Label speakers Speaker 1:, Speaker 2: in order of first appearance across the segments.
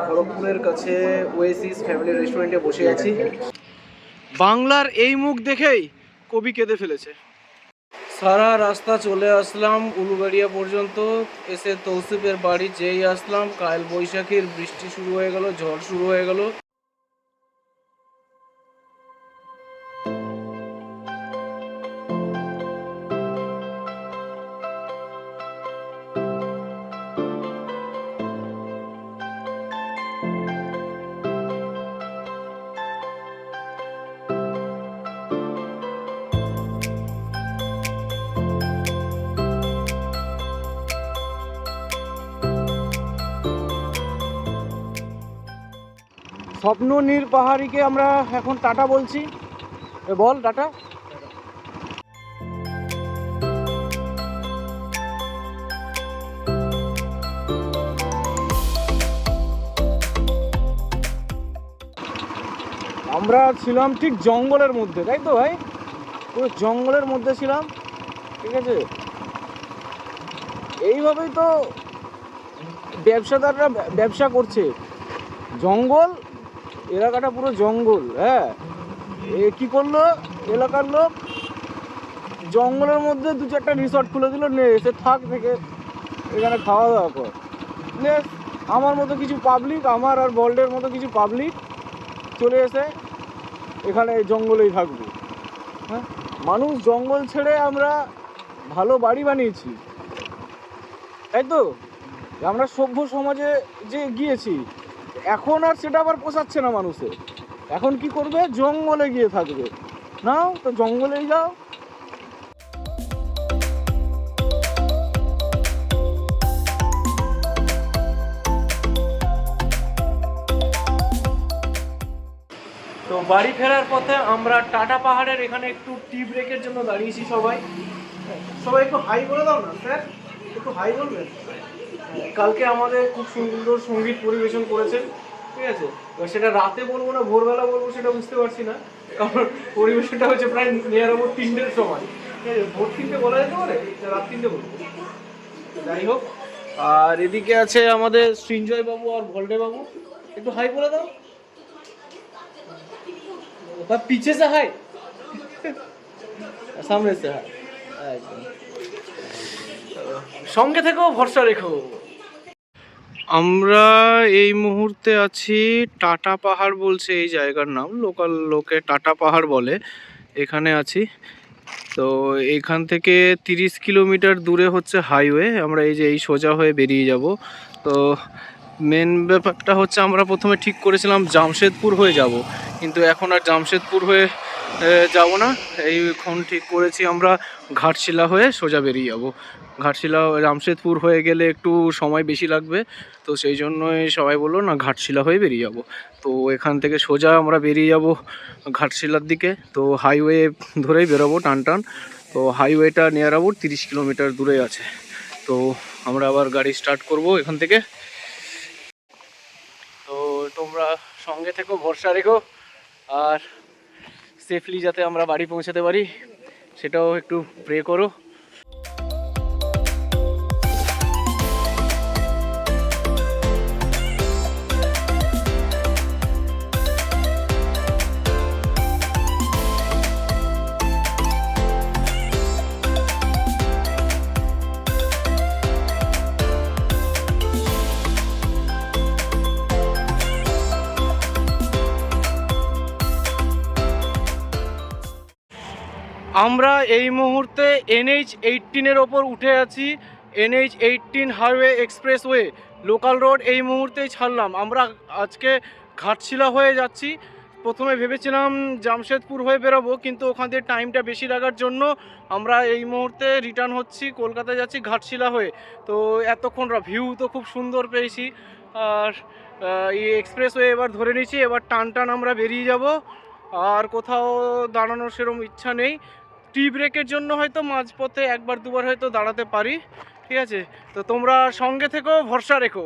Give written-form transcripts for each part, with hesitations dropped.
Speaker 1: খড়গপুরের কাছে Oasis family রেস্টুরেন্টে বসে আছি। বাংলার এই মুখ দেখেই কবি কেঁদে ফেলেছে। সারা রাস্তা চলে আসলাম উলুবাড়িয়া পর্যন্ত, এসে তৌসিফের বাড়ি যেই আসলাম কাল বৈশাখীর বৃষ্টি শুরু হয়ে গেল, ঝড় শুরু হয়ে গেল। স্বপ্ন নীল পাহাড়িকে আমরা এখন টাটা বলছি। বল টাটা। আমরা ছিলাম ঠিক জঙ্গলের মধ্যে, তাই তো ভাই? পুরো জঙ্গলের মধ্যে ছিলাম, ঠিক আছে। এইভাবেই তো ব্যবসাদাররা ব্যবসা করছে। জঙ্গল, এলাকাটা পুরো জঙ্গল। হ্যাঁ, এ কী করলো এলাকার লোক, জঙ্গলের মধ্যে 2-4টা রিসর্ট খুলে দিল, নে এসে থাক, থেকে এখানে খাওয়া দাওয়া কর। আমার মতো কিছু পাবলিক, আমার আর বল্ডের মতো কিছু পাবলিক চলে এসে এখানে জঙ্গলেই থাকবে। হ্যাঁ, মানুষ জঙ্গল ছেড়ে আমরা ভালো বাড়ি বানিয়েছি, তাই তো? আমরা সভ্য সমাজে যে গিয়েছি, এখন আর সেটা আবার পোষাচ্ছে না মানুষের। এখন কি করবে? জঙ্গলে গিয়ে থাকবে। নাও তো জঙ্গলেই যাও। তো বাড়ি ফেরার পথে আমরা টাটা পাহাড়ের এখানে একটু টি ব্রেকের জন্য দাঁড়িয়েছি। সবাই একটু হাই বলে দাও না স্যার, একটু হাই বলবেন। কালকে আমাদের খুব সুন্দর সঙ্গীত পরিবেশন করেছেন, ঠিক আছে। এবার সেটা রাতে বলবো না ভোরবেলা বলবো সেটা বুঝতে পারছি না, কারণ পরিবেশনটা হচ্ছে প্রায় নিয়ার অ্যাবাউট 3টের সময়। ঠিক আছে, ভোর 3টে বলা যেতে পারে, রাত 3টে বলবো। যাই হোক, আর এদিকে আছে আমাদের সৃঞ্জয় বাবু আর ভল্ডে বাবু। একটু হাই বলে দাও। পিছে সে হাই, সামনে সে হাই। একদম সঙ্গে থেকেও ভরসা রেখো। আমরা এই মুহূর্তে আছি টাটা পাহাড় বলছে এই জায়গার নাম, লোকাল লোকে টাটা পাহাড় বলে। এখানে আছি। তো এখান থেকে 30 কিলোমিটার দূরে হচ্ছে হাইওয়ে। আমরা এই যে এই সোজা হয়ে বেরিয়ে যাব। তো মেন ব্যাপারটা হচ্ছে আমরা প্রথমে ঠিক করেছিলাম জামশেদপুর হয়ে যাব, কিন্তু এখন আর জামশেদপুর হয়ে যাব না। এইখন ঠিক করেছি আমরা ঘাটশিলা হয়ে সোজা বেরিয়ে যাব। ঘাটশিলা, জামশেদপুর হয়ে গেলে একটু সময় বেশি লাগবে, তো সেই জন্যই সবাই বললো না ঘাটশিলা হয়ে বেরিয়ে যাব। তো এখান থেকে সোজা আমরা বেরিয়ে যাব ঘাটশিলার দিকে। তো হাইওয়ে ধরেই বেরোবো টান টান। তো হাইওয়েটা নিয়ার অ্যাবাউট 30 কিলোমিটার দূরে আছে। তো আমরা আবার গাড়ি স্টার্ট করব এখান থেকে। তো তোমরা সঙ্গে থেকো, ভরসা রেখো, আর সেফলি যাতে আমরা বাড়ি পৌঁছাতে পারি সেটাও একটু প্রে করো। আমরা এই মুহূর্তে NH-18-এর ওপর উঠে আছি। NH-18 highway expressway local road এই মুহূর্তেই ছাড়লাম। আমরা আজকে ঘাটশিলা হয়ে যাচ্ছি। প্রথমে ভেবেছিলাম জামশেদপুর হয়ে বেরোবো, কিন্তু ওখান থেকে টাইমটা বেশি লাগার জন্য আমরা এই মুহূর্তে রিটার্ন হচ্ছি, কলকাতায় যাচ্ছি ঘাটশিলা হয়ে। তো এতক্ষণ ভিউ তো খুব সুন্দর পেয়েছি, আর এই এক্সপ্রেসওয়ে এবার ধরে নিয়েছি। এবার টান টান আমরা বেরিয়ে যাব, আর কোথাও দাঁড়ানোর সেরকম ইচ্ছা নেই। টি ব্রেকের জন্য হয়তো মাঝপথে একবার দুবার হয়তো দাঁড়াতে পারি, ঠিক আছে। তো তোমরা সঙ্গে থেকো, ভরসা রেখো।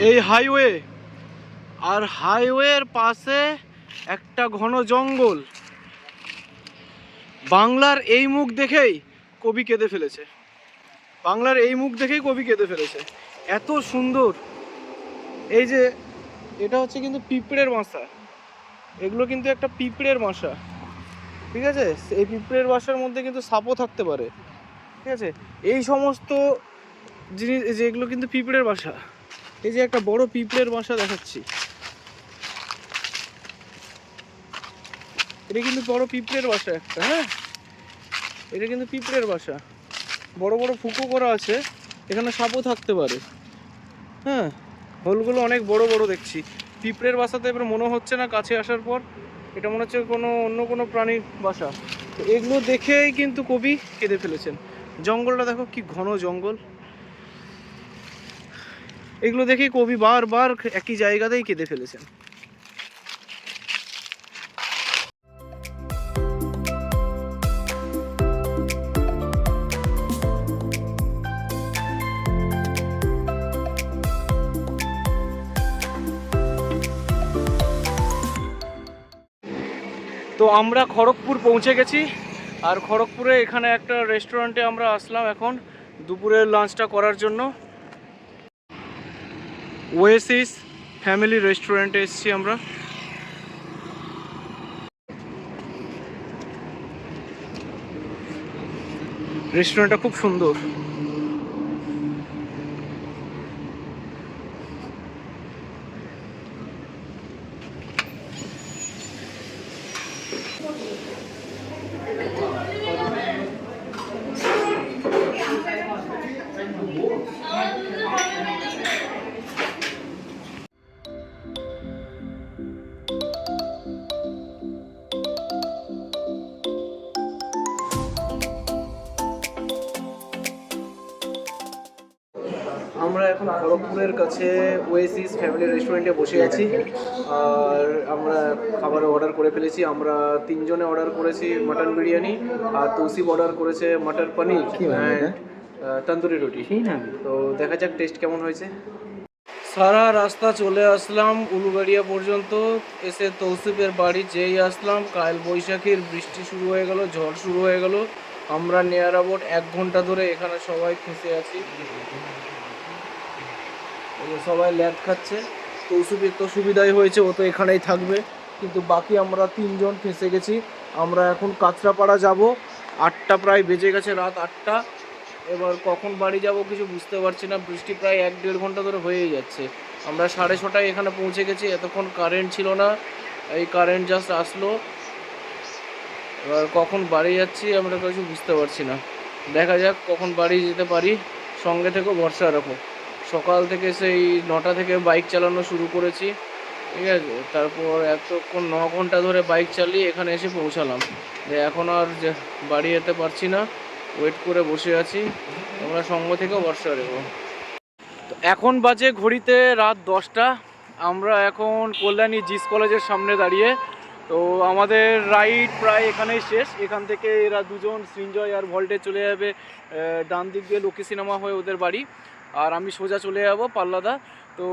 Speaker 1: এই হাইওয়ে, আর হাইওয়ের পাশে একটা ঘন জঙ্গল। বাংলার এই মুখ দেখেই কবি কেঁদে ফেলেছে, বাংলার এই মুখ দেখেই কবি কেঁদে ফেলেছে। এত সুন্দর। এই যে এটা হচ্ছে কিন্তু পিঁপড়ের বাসা, এগুলো কিন্তু একটা পিঁপড়ের বাসা, ঠিক আছে? এই পিঁপড়ের বাসার মধ্যে কিন্তু সাপও থাকতে পারে, ঠিক আছে? এই সমস্ত জিনিস যেগুলো কিন্তু পিঁপড়ের বাসা। এই যে একটা বড় পিঁপড়ের বাসা দেখাচ্ছি, এটা কিন্তু বড় পিঁপড়ের বাসা একটা। হ্যাঁ, এটা কিন্তু পিঁপড়ের বাসা, বড় বড় ফুঁকো করা আছে, এখানে সাপও থাকতে পারে। হ্যাঁ, হোলগুলো অনেক বড় বড় দেখছি। পিঁপড়ের বাসাতে এবার মনে হচ্ছে না কাছে আসার পর এটা মনে হচ্ছে অন্য কোনো প্রাণীর বাসা। তো এগুলো দেখেই কিন্তু কবি কেঁদে ফেলেছেন। জঙ্গলটা দেখো কি ঘন জঙ্গল, এগুলো দেখেই কবি বারবার একই জায়গাতেই কেঁদে ফেলেছেন। তো আমরা খড়গপুর পৌঁছে গেছি, আর খড়গপুরে এখানে একটা রেস্টুরেন্টে আমরা আসলাম এখন দুপুরের লাঞ্চটা করার জন্য। ওয়েসিস ফ্যামিলি রেস্টুরেন্টে এসেছি আমরা। রেস্টুরেন্টটা খুব সুন্দর। আমরা এখন খড়গপুরের কাছে ওয়েসিস ফ্যামিলি রেস্টুরেন্টে বসে আছি, আর আমরা খাবারের অর্ডার করে ফেলেছি। আমরা তিনজনে অর্ডার করেছি মাটন বিরিয়ানি, আর তৌসিফ অর্ডার করেছে মাটন পনির তন্দুরি রুটি। তো দেখা যাক টেস্ট কেমন হয়েছে। সারা রাস্তা চলে আসলাম উলুবাড়িয়া পর্যন্ত, এসে তৌসিফের বাড়ি যেই আসলাম কাল বৈশাখীর বৃষ্টি শুরু হয়ে গেল, ঝড় শুরু হয়ে গেল। আমরা নিয়ার অ্যাবাউট 1 ঘন্টা ধরে এখানে সবাই ফেঁসে আছি, সবাই ল্যাদ খাচ্ছে। তৌসিফের তো সুবিধাই হয়েছে, ও তো এখানেই থাকবে, কিন্তু বাকি আমরা 3 জন ফেঁসে গেছি। আমরা এখন কাঁচরাপাড়া যাব, 8টা প্রায় বেজে গেছে, রাত 8টা। এবার কখন বাড়ি যাব কিছু বুঝতে পারছি না, বৃষ্টি প্রায় 1-1.5 ঘন্টা ধরে হয়েই যাচ্ছে। আমরা 6:30টায় এখানে পৌঁছে গেছি, এতক্ষণ কারেন্ট ছিল না, এই কারেন্ট জাস্ট আসলো। এবার কখন বাড়ি যাচ্ছি আমরা কিছু বুঝতে পারছি না, দেখা যাক কখন বাড়ি যেতে পারি। সঙ্গে থেকেও ভরসা রাখো। সকাল থেকে সেই 9টা থেকে বাইক চালানো শুরু করেছি, ঠিক আছে? তারপর এতক্ষণ 9 ঘন্টা ধরে বাইক চালিয়ে এখানে এসে পৌঁছালাম, যে এখন আর বাড়ি যেতে পারছি না, ওয়েট করে বসে আছি। আমরা সঙ্গ থেকেও ভরসা রেখো। তো এখন বাজে ঘড়িতে রাত 10টা। আমরা এখন কল্যাণী জিস কলেজের সামনে দাঁড়িয়ে। তো আমাদের রাইড প্রায় এখানেই শেষ। এখান থেকে এরা দুজন সৃঞ্জয় আর ভল্টে চলে যাবে ডান দিক দিয়ে লক্ষ্মী সিনেমা হয়ে ওদের বাড়ি, আর আমি সোজা চলে যাব পাল্লাদা। তো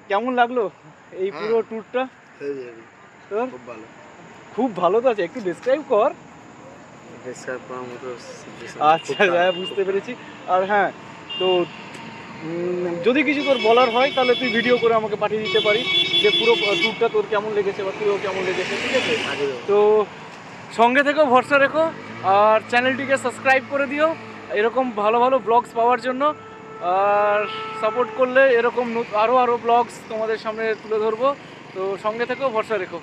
Speaker 1: কেমন লাগলো এই পুরো ট্যুরটা? তোর খুব ভালো তো আছে, একটু ডিসক্রাইব কর। আচ্ছা, বুঝতে পেরেছি। আর হ্যাঁ, তো যদি কিছু তোর বলার হয় তাহলে তুই ভিডিও করে আমাকে পাঠিয়ে দিতে পারিস, যে পুরো ট্যুরটা তোর কেমন লেগেছে বা তুইও কেমন লেগেছে, ঠিক আছে? তো সঙ্গে থেকেও ভরসা রেখো, আর চ্যানেলটিকে সাবস্ক্রাইব করে দিও এরকম ভালো ভালো ব্লগস পাওয়ার জন্য। আর সাপোর্ট করলে এরকম আরও ব্লগস তোমাদের সামনে তুলে ধরবো। তো সঙ্গে থেকেও ভরসা রেখো।